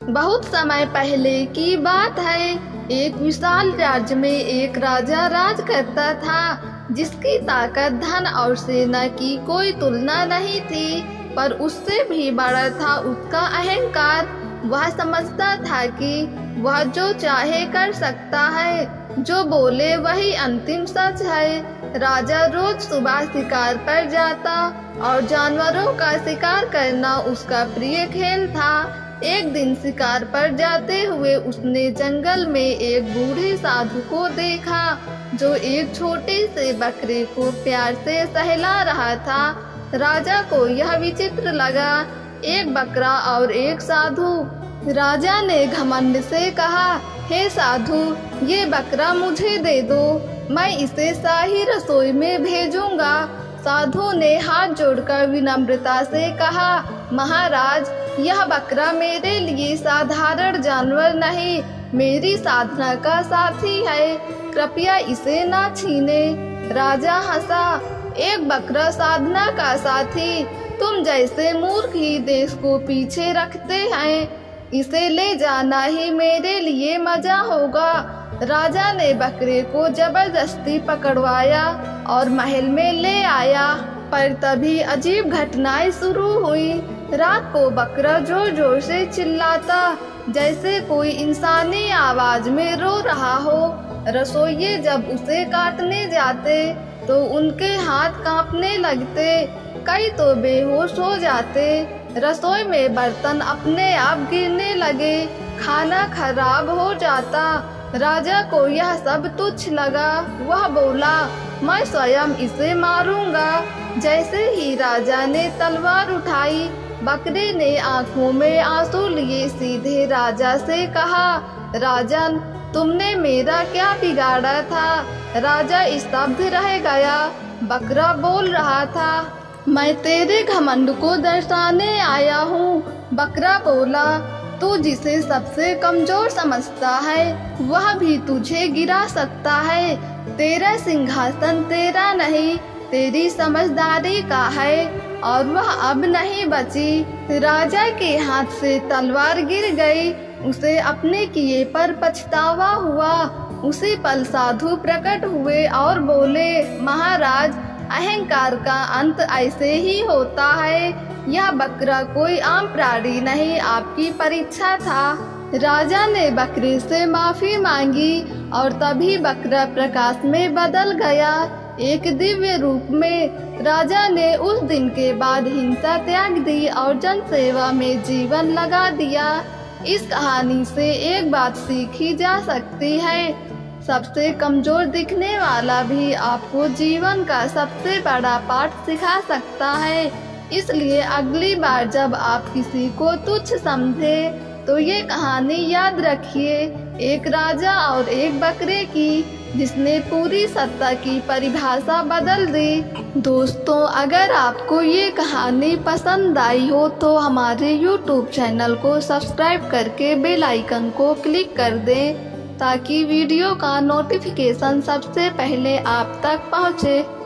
बहुत समय पहले की बात है। एक विशाल राज्य में एक राजा राज करता था, जिसकी ताकत, धन और सेना की कोई तुलना नहीं थी। पर उससे भी बड़ा था उसका अहंकार। वह समझता था कि वह जो चाहे कर सकता है, जो बोले वही अंतिम सच है। राजा रोज सुबह शिकार पर जाता और जानवरों का शिकार करना उसका प्रिय खेल था। एक दिन शिकार पर जाते हुए उसने जंगल में एक बूढ़े साधु को देखा, जो एक छोटे से बकरे को प्यार से सहला रहा था। राजा को यह विचित्र लगा, एक बकरा और एक साधु। राजा ने घमंड से कहा, हे साधु, ये बकरा मुझे दे दो, मैं इसे शाही रसोई में भेजूंगा। साधु ने हाथ जोड़कर विनम्रता से कहा, महाराज, यह बकरा मेरे लिए साधारण जानवर नहीं, मेरी साधना का साथी है, कृपया इसे ना छीने। राजा हंसा, एक बकरा साधना का साथी? तुम जैसे मूर्ख ही देश को पीछे रखते हैं। इसे ले जाना ही मेरे लिए मजा होगा। राजा ने बकरे को जबरदस्ती पकड़वाया और महल में ले आया। पर तभी अजीब घटनाएं शुरू हुई। रात को बकरा जोर जोर से चिल्लाता, जैसे कोई इंसानी आवाज में रो रहा हो। रसोइये जब उसे काटने जाते तो उनके हाथ कांपने लगते, कई तो बेहोश हो जाते। रसोई में बर्तन अपने आप गिरने लगे, खाना खराब हो जाता। राजा को यह सब तुच्छ लगा। वह बोला, मैं स्वयं इसे मारूंगा। जैसे ही राजा ने तलवार उठाई, बकरे ने आंखों में आंसू लिए सीधे राजा से कहा, राजन, तुमने मेरा क्या बिगाड़ा था? राजा स्तब्ध रह गया। बकरा बोल रहा था, मैं तेरे घमंड को दर्शाने आया हूँ। बकरा बोला, तू जिसे सबसे कमजोर समझता है, वह भी तुझे गिरा सकता है। तेरा सिंहासन तेरा नहीं, तेरी समझदारी का है, और वह अब नहीं बची। राजा के हाथ से तलवार गिर गई। उसे अपने किए पर पछतावा हुआ। उसी पल साधु प्रकट हुए और बोले, महाराज, अहंकार का अंत ऐसे ही होता है। यह बकरा कोई आम प्राणी नहीं, आपकी परीक्षा था। राजा ने बकरे से माफी मांगी और तभी बकरा प्रकाश में बदल गया, एक दिव्य रूप में। राजा ने उस दिन के बाद हिंसा त्याग दी और जनसेवा में जीवन लगा दिया। इस कहानी से एक बात सीखी जा सकती है, सबसे कमजोर दिखने वाला भी आपको जीवन का सबसे बड़ा पाठ सिखा सकता है। इसलिए अगली बार जब आप किसी को तुच्छ समझे तो ये कहानी याद रखिए, एक राजा और एक बकरे की, जिसने पूरी सत्ता की परिभाषा बदल दी। दोस्तों, अगर आपको ये कहानी पसंद आई हो तो हमारे YouTube चैनल को सब्सक्राइब करके बेल आइकन को क्लिक कर दें, ताकि वीडियो का नोटिफिकेशन सबसे पहले आप तक पहुँचे।